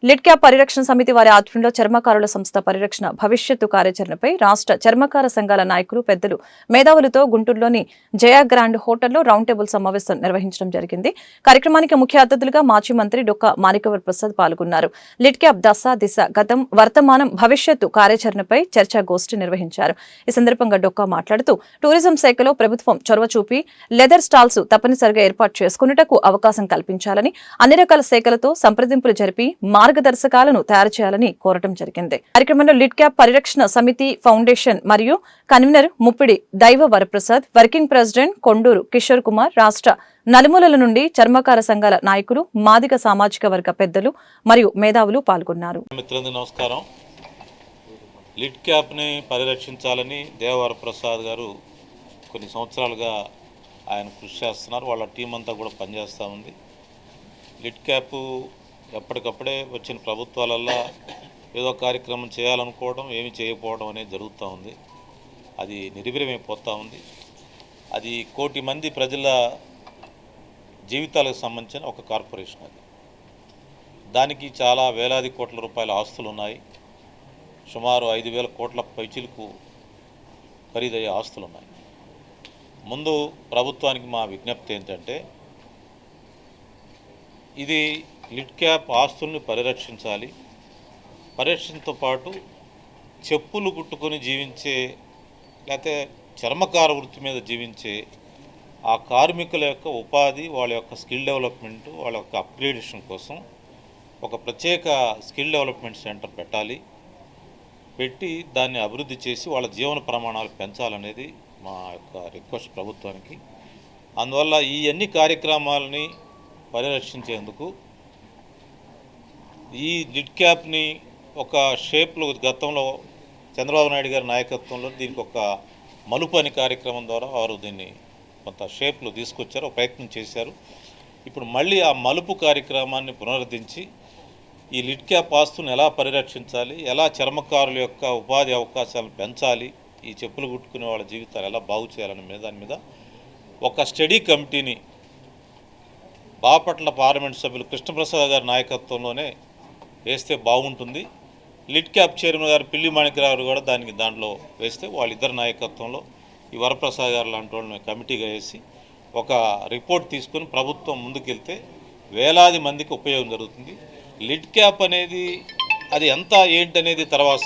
Lid cap పరిరక్షణ సమితి వారి ఆధ్వర్యంలో చర్మకారుల సంస్థ పరిరక్షణ భవిష్యత్తు కార్యాచరణపై రాష్ట్ర చర్మకార సంఘాల నాయకులు పెద్దలు మేధావులతో గుంటూరులోని జయా గ్రాండ్ హోటల్లో రౌండ్ టేబుల్ సమావేశం నిర్వహించడం జరిగింది. కార్యక్రమానికి ముఖ్య అతిథులుగా మాజీ మంత్రి డొక్కా మాణిక్యవర ప్రసాద్ పాల్గొన్నారు. లిడ్ క్యాప్ దశ దిశ గతం వర్తమానం భవిష్యత్తు కార్యాచరణపై చర్చాగోష్ఠి నిర్వహించారు. ఈ సందర్భంగా డొక్కా మాట్లాడుతూ టూరిజం శాఖలో ప్రభుత్వం చొరవ చూపి లెదర్ స్టాల్స్ తప్పనిసరిగా ఏర్పాటు చేసుకునేటకు అవకాశం కల్పించాలని, అన్ని రకాల శాఖలతో సంప్రదింపులు జరిపి మార్గదర్శకాలను తయారు చేయాలని కోరటం జరిగింది. కార్యక్రమంలో లిడ్ క్యాప్ పరిరక్షణ సమితి ఫౌండేషన్ మరియు కన్వీనర్ ముప్పిడి దైవ వరప్రసాద్, వర్కింగ్ ప్రెసిడెంట్ కొండూరు కిషోర్ కుమార్, రాష్ట్ర నలుమూలల నుండి చర్మకార సంఘాల నాయకులు, మాదిగ సామాజిక వర్గ పెద్దలు మరియు మేధావులు పాల్గొన్నారు. నమస్కారం. లిడ్ క్యాప్ని పరిరక్షించాలని దేవవరప్రసాద్ గారు కొన్ని సంవత్సరాలుగా ఆయన కృషి చేస్తున్నారు. వాళ్ళ టీం అంతా కూడా పనిచేస్తూ ఉంది. లిడ్ క్యాప్ ఎప్పటికప్పుడే వచ్చిన ప్రభుత్వాలల్లో ఏదో కార్యక్రమం చేయాలనుకోవడం, ఏమి చేయకపోవడం అనేది జరుగుతూ ఉంది. అది నిర్వీర్యమైపోతూ ఉంది. అది 1 కోటి మంది ప్రజల జీవితాలకు సంబంధించిన ఒక కార్పొరేషన్. అది దానికి చాలా వేలాది కోట్ల రూపాయల ఆస్తులు ఉన్నాయి. సుమారు 5,000 కోట్ల పైచిలకు ఖరీదయ్యే ఆస్తులు ఉన్నాయి. ముందు ప్రభుత్వానికి మా విజ్ఞప్తి ఏంటంటే, ఇది లిడ్ క్యాప్ ఆస్తుల్ని పరిరక్షించాలి. పరిరక్షణతో పాటు చెప్పులు కుట్టుకొని జీవించే, లేకపోతే చర్మకార వృత్తి మీద జీవించే ఆ కార్మికుల యొక్క ఉపాధి, వాళ్ళ యొక్క స్కిల్ డెవలప్మెంట్, వాళ్ళ యొక్క అప్గ్రేడేషన్ కోసం ఒక ప్రత్యేక స్కిల్ డెవలప్మెంట్ సెంటర్ పెట్టి దాన్ని అభివృద్ధి చేసి వాళ్ళ జీవన ప్రమాణాలు పెంచాలనేది మా యొక్క రిక్వెస్ట్ ప్రభుత్వానికి. అందువల్ల ఈ అన్ని కార్యక్రమాలని పరిరక్షించేందుకు ఈ లిడ్ క్యాప్ని ఒక షేప్లో గతంలో చంద్రబాబు నాయుడు గారి నాయకత్వంలో దీనికి ఒక మలుపు అనే కార్యక్రమం ద్వారా వారు దీన్ని కొంత షేప్లో తీసుకొచ్చారు, ఒక ప్రయత్నం చేశారు. ఇప్పుడు మళ్ళీ ఆ మలుపు కార్యక్రమాన్ని పునరుద్ధరించి ఈ లిడ్ క్యాప్ ఆస్తులను ఎలా పరిరక్షించాలి, ఎలా చర్మకారుల యొక్క ఉపాధి అవకాశాలను పెంచాలి, ఈ చెప్పులు కుట్టుకునే వాళ్ళ జీవితాలు ఎలా బాగు చేయాలనే దాని మీద ఒక స్టడీ కమిటీని బాపట్ల పార్లమెంట్ సభ్యులు కృష్ణప్రసాద్ గారి నాయకత్వంలోనే వేస్తే బాగుంటుంది. లిడ్ క్యాప్ చైర్మన్ గారు పిల్లి మాణిక్యరావు కూడా దాంట్లో వేస్తే వాళ్ళిద్దరి నాయకత్వంలో ఈ వరప్రసాద్ గారు లాంటి వాళ్ళని కమిటీగా వేసి ఒక రిపోర్ట్ తీసుకొని ప్రభుత్వం ముందుకెళ్తే వేలాది మందికి ఉపయోగం జరుగుతుంది. లిడ్ క్యాప్ అనేది అది ఎంత ఏంటనేది తర్వాత